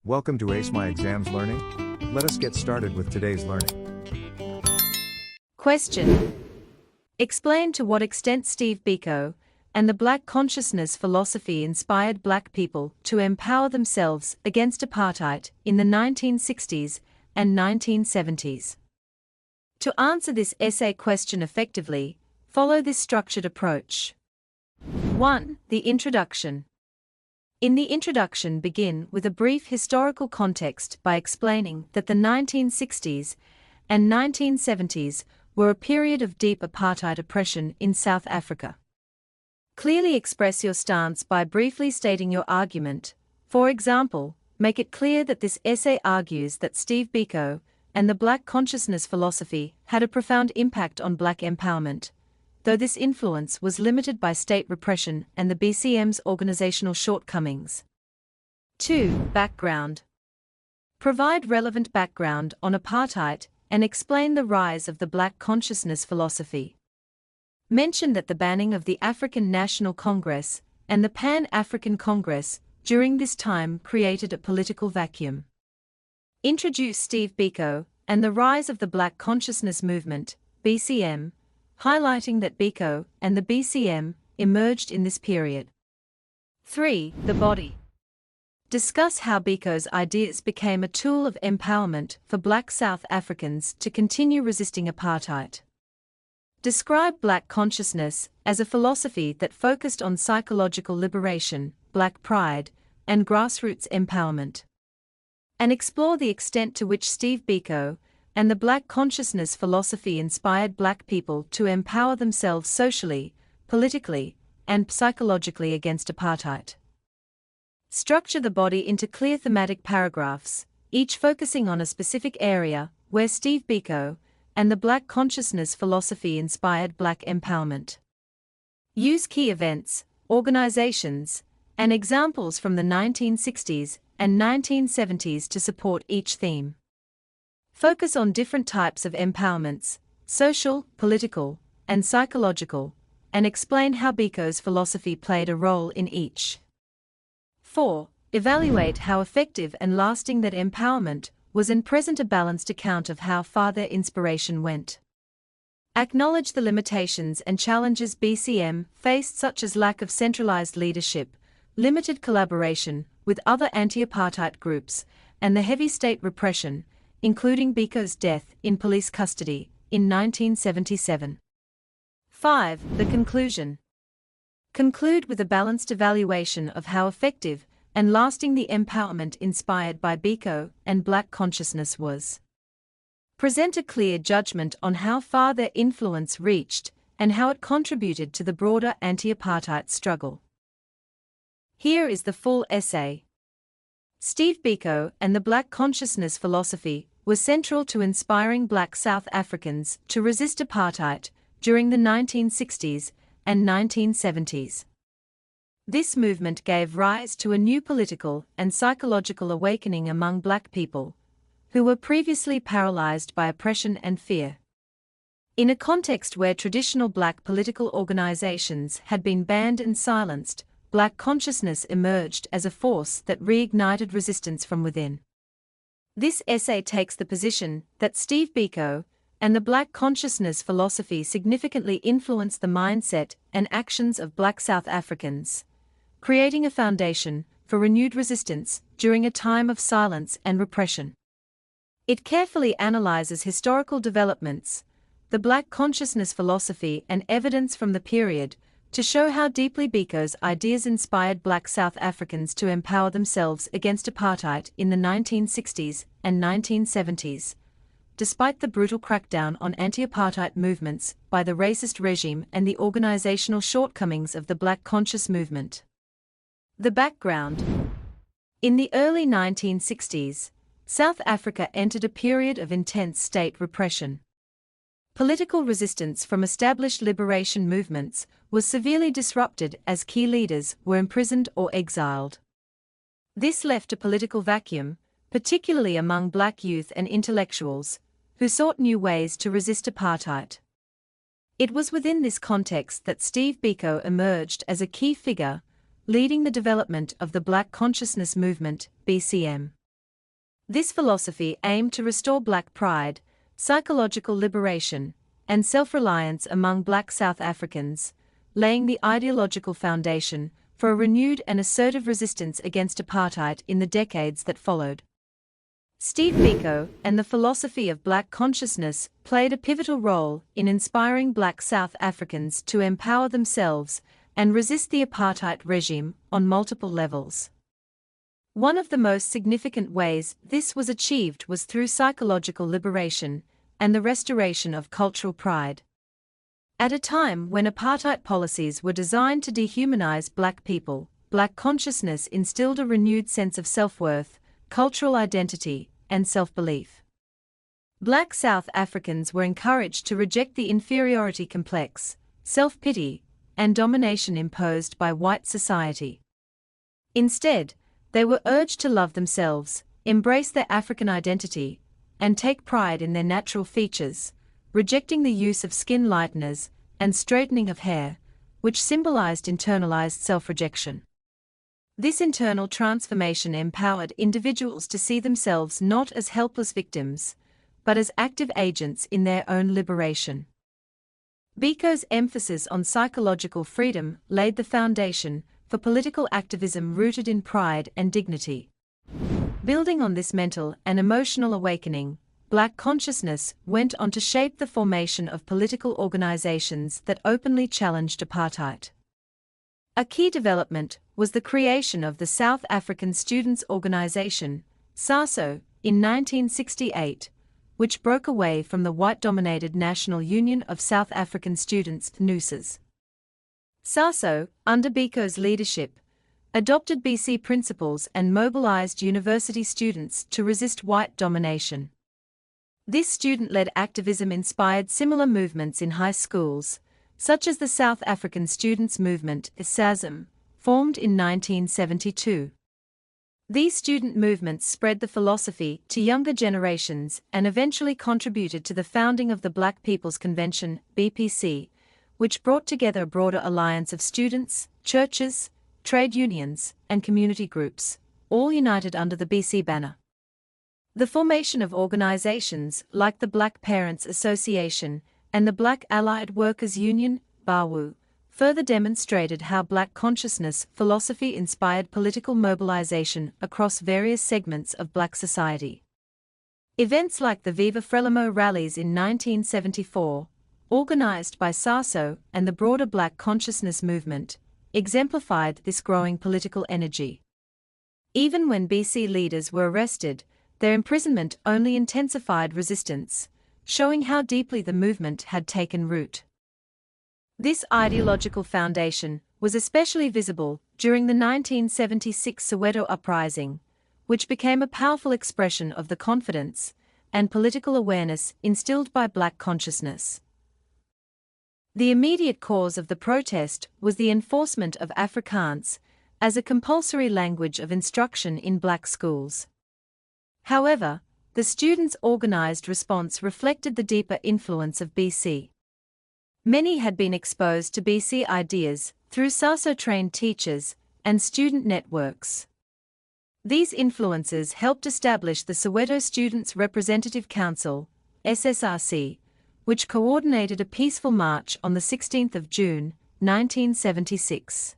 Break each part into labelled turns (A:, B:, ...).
A: Welcome to Ace My Exams Learning. Let us get started with today's learning.
B: Question. Explain to what extent Steve Biko and the Black consciousness philosophy inspired Black people to empower themselves against apartheid in the 1960s and 1970s. To answer this essay question effectively, follow this structured approach. 1. The introduction. In the introduction, begin with a brief historical context by explaining that the 1960s and 1970s were a period of deep apartheid oppression in South Africa. Clearly express your stance by briefly stating your argument. For example, make it clear that this essay argues that Steve Biko and the Black consciousness philosophy had a profound impact on Black empowerment, though this influence was limited by state repression and the BCM's organizational shortcomings. 2. Background. Provide relevant background on apartheid and explain the rise of the Black consciousness philosophy. Mention that the banning of the African National Congress and the Pan-African Congress during this time created a political vacuum. Introduce Steve Biko and the rise of the Black consciousness movement, BCM, highlighting that Biko and the BCM emerged in this period. 3. The body. Discuss how Biko's ideas became a tool of empowerment for Black South Africans to continue resisting apartheid. Describe Black consciousness as a philosophy that focused on psychological liberation, Black pride, and grassroots empowerment. And explore the extent to which Steve Biko and the Black consciousness philosophy inspired Black people to empower themselves socially, politically, and psychologically against apartheid. Structure the body into clear thematic paragraphs, each focusing on a specific area where Steve Biko and the Black consciousness philosophy inspired Black empowerment. Use key events, organizations, and examples from the 1960s and 1970s to support each theme. Focus on different types of empowerments, social, political, and psychological, and explain how Biko's philosophy played a role in each. 4. Evaluate how effective and lasting that empowerment was and present a balanced account of how far their inspiration went. Acknowledge the limitations and challenges BCM faced, such as lack of centralized leadership, limited collaboration with other anti-apartheid groups, and the heavy state repression, including Biko's death in police custody in 1977. 5. The conclusion. Conclude with a balanced evaluation of how effective and lasting the empowerment inspired by Biko and Black consciousness was. Present a clear judgment on how far their influence reached and how it contributed to the broader anti-apartheid struggle. Here is the full essay. Steve Biko and the Black consciousness philosophy was central to inspiring Black South Africans to resist apartheid during the 1960s and 1970s. This movement gave rise to a new political and psychological awakening among Black people, who were previously paralyzed by oppression and fear. In a context where traditional Black political organizations had been banned and silenced, Black consciousness emerged as a force that reignited resistance from within. This essay takes the position that Steve Biko and the Black consciousness philosophy significantly influenced the mindset and actions of Black South Africans, creating a foundation for renewed resistance during a time of silence and repression. It carefully analyzes historical developments, the Black consciousness philosophy, and evidence from the period to show how deeply Biko's ideas inspired Black South Africans to empower themselves against apartheid in the 1960s and 1970s, despite the brutal crackdown on anti-apartheid movements by the racist regime and the organizational shortcomings of the Black conscious movement. The background. In the early 1960s, South Africa entered a period of intense state repression. Political resistance from established liberation movements was severely disrupted as key leaders were imprisoned or exiled. This left a political vacuum, particularly among Black youth and intellectuals, who sought new ways to resist apartheid. It was within this context that Steve Biko emerged as a key figure, leading the development of the Black consciousness movement, BCM. This philosophy aimed to restore black pride, psychological liberation, and self-reliance among black South Africans, laying the ideological foundation for a renewed and assertive resistance against apartheid in the decades that followed. Steve Biko and the philosophy of black consciousness played a pivotal role in inspiring black South Africans to empower themselves and resist the apartheid regime on multiple levels. One of the most significant ways this was achieved was through psychological liberation and the restoration of cultural pride. At a time when apartheid policies were designed to dehumanize black people, black consciousness instilled a renewed sense of self-worth, cultural identity, and self-belief. Black South Africans were encouraged to reject the inferiority complex, self-pity, and domination imposed by white society. Instead, they were urged to love themselves, embrace their African identity, and take pride in their natural features, rejecting the use of skin lighteners and straightening of hair, which symbolized internalized self-rejection. This internal transformation empowered individuals to see themselves not as helpless victims, but as active agents in their own liberation. Biko's emphasis on psychological freedom laid the foundation for political activism rooted in pride and dignity. Building on this mental and emotional awakening, black consciousness went on to shape the formation of political organizations that openly challenged apartheid. A key development was the creation of the South African Students' Organization, SASO, in 1968, which broke away from the white-dominated National Union of South African Students, NUSAS. SASO, under Biko's leadership, adopted BC principles and mobilized university students to resist white domination. This student-led activism inspired similar movements in high schools, such as the South African Students' Movement, SASM, formed in 1972. These student movements spread the philosophy to younger generations and eventually contributed to the founding of the Black People's Convention, BPC, which brought together a broader alliance of students, churches, trade unions, and community groups, all united under the BC banner. The formation of organizations like the Black Parents Association and the Black Allied Workers Union, BAWU, further demonstrated how black consciousness philosophy inspired political mobilization across various segments of black society. Events like the Viva Frelimo rallies in 1974, organized by SASO and the broader black consciousness movement, exemplified this growing political energy. Even when BC leaders were arrested, their imprisonment only intensified resistance, showing how deeply the movement had taken root. This ideological foundation was especially visible during the 1976 Soweto uprising, which became a powerful expression of the confidence and political awareness instilled by black consciousness. The immediate cause of the protest was the enforcement of Afrikaans as a compulsory language of instruction in black schools. However, the students' organized response reflected the deeper influence of BC. Many had been exposed to BC ideas through SASO-trained teachers and student networks. These influences helped establish the Soweto Students' Representative Council, SSRC, which coordinated a peaceful march on the 16th of June, 1976.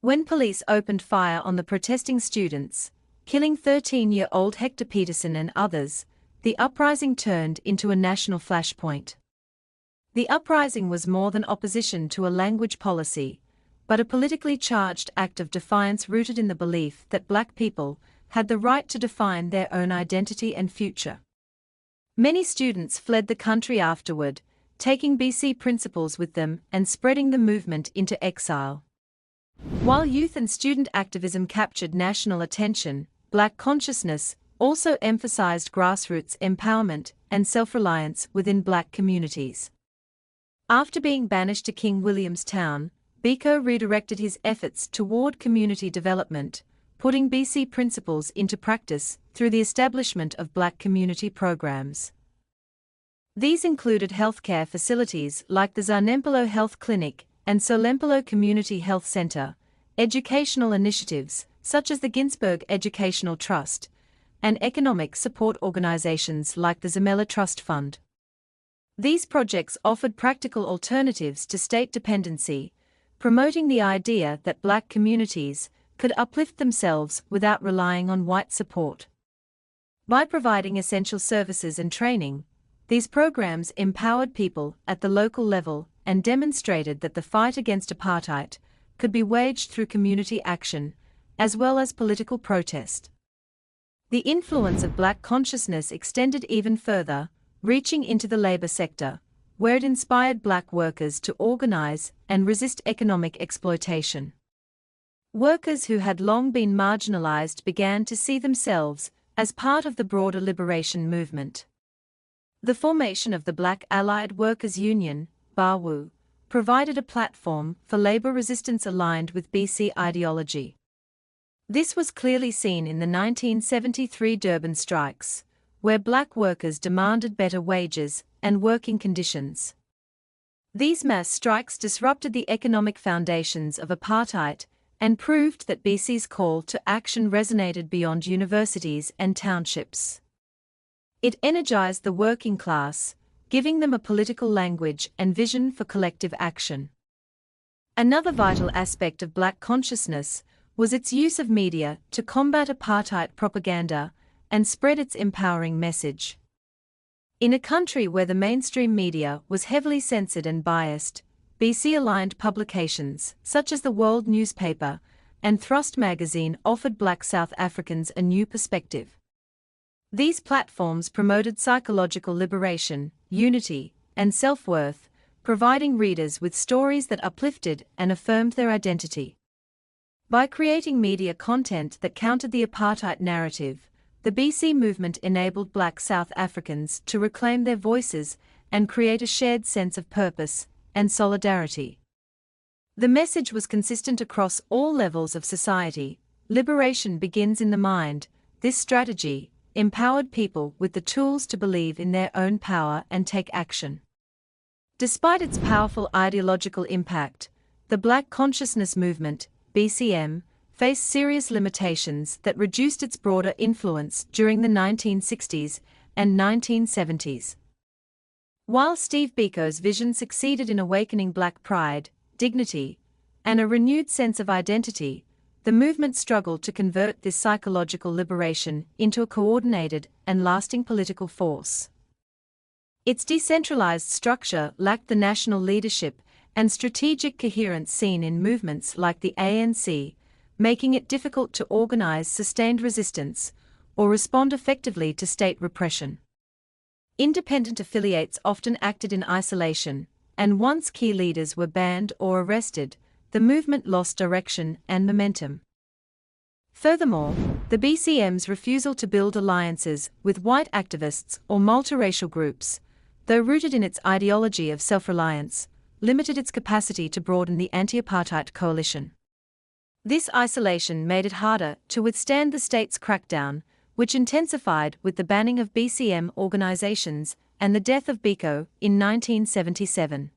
B: When police opened fire on the protesting students, killing 13-year-old Hector Peterson and others, the uprising turned into a national flashpoint. The uprising was more than opposition to a language policy, but a politically charged act of defiance rooted in the belief that black people had the right to define their own identity and future. Many students fled the country afterward, taking BC principles with them and spreading the movement into exile. While youth and student activism captured national attention, black consciousness also emphasized grassroots empowerment and self-reliance within black communities. After being banished to King Williamstown, Biko redirected his efforts toward community development, putting BC principles into practice through the establishment of black community programs. These included healthcare facilities like the Zanempilo Health Clinic and Solempilo Community Health Center, educational initiatives such as the Ginsberg Educational Trust, and economic support organizations like the Zimela Trust Fund. These projects offered practical alternatives to state dependency, promoting the idea that black communities could uplift themselves without relying on white support. By providing essential services and training, these programs empowered people at the local level and demonstrated that the fight against apartheid could be waged through community action, as well as political protest. The influence of black consciousness extended even further, reaching into the labor sector, where it inspired black workers to organize and resist economic exploitation. Workers who had long been marginalized began to see themselves as part of the broader liberation movement. The formation of the Black Allied Workers' Union, BAWU, provided a platform for labor resistance aligned with BC ideology. This was clearly seen in the 1973 Durban strikes, where black workers demanded better wages and working conditions. These mass strikes disrupted the economic foundations of apartheid and proved that BC's call to action resonated beyond universities and townships. It energized the working class, giving them a political language and vision for collective action. Another vital aspect of black consciousness was its use of media to combat apartheid propaganda and spread its empowering message. In a country where the mainstream media was heavily censored and biased, BC-aligned publications, such as the World newspaper and Thrust magazine, offered black South Africans a new perspective. These platforms promoted psychological liberation, unity, and self-worth, providing readers with stories that uplifted and affirmed their identity. By creating media content that countered the apartheid narrative, the BC movement enabled black South Africans to reclaim their voices and create a shared sense of purpose and solidarity. The message was consistent across all levels of society: liberation begins in the mind. This strategy empowered people with the tools to believe in their own power and take action. Despite its powerful ideological impact, the Black Consciousness Movement, BCM, faced serious limitations that reduced its broader influence during the 1960s and 1970s. While Steve Biko's vision succeeded in awakening black pride, dignity, and a renewed sense of identity, the movement struggled to convert this psychological liberation into a coordinated and lasting political force. Its decentralized structure lacked the national leadership and strategic coherence seen in movements like the ANC, making it difficult to organize sustained resistance or respond effectively to state repression. Independent affiliates often acted in isolation, and once key leaders were banned or arrested, the movement lost direction and momentum. Furthermore, the BCM's refusal to build alliances with white activists or multiracial groups, though rooted in its ideology of self-reliance, limited its capacity to broaden the anti-apartheid coalition. This isolation made it harder to withstand the state's crackdown, which intensified with the banning of BCM organizations and the death of Biko in 1977.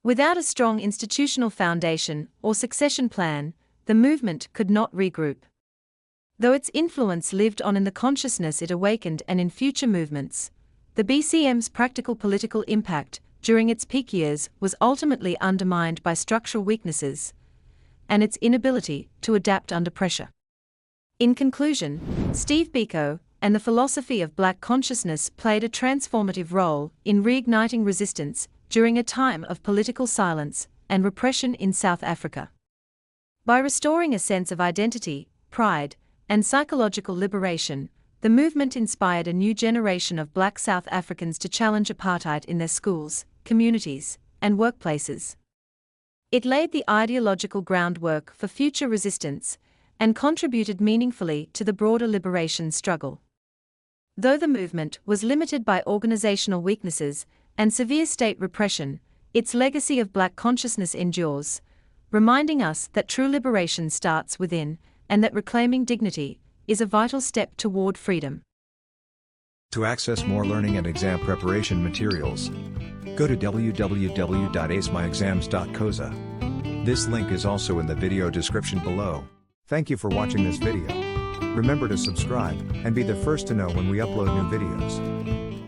B: Without a strong institutional foundation or succession plan, the movement could not regroup. Though its influence lived on in the consciousness it awakened and in future movements, the BCM's practical political impact during its peak years was ultimately undermined by structural weaknesses and its inability to adapt under pressure. In conclusion, Steve Biko and the philosophy of black consciousness played a transformative role in reigniting resistance during a time of political silence and repression in South Africa. By restoring a sense of identity, pride, and psychological liberation, the movement inspired a new generation of black South Africans to challenge apartheid in their schools, communities, and workplaces. It laid the ideological groundwork for future resistance and contributed meaningfully to the broader liberation struggle. Though the movement was limited by organizational weaknesses and severe state repression, its legacy of black consciousness endures, reminding us that true liberation starts within and that reclaiming dignity is a vital step toward freedom.
A: To access more learning and exam preparation materials, go to www.acemyexams.coza. This link is also in the video description below. Thank you for watching this video. Remember to subscribe, and be the first to know when we upload new videos.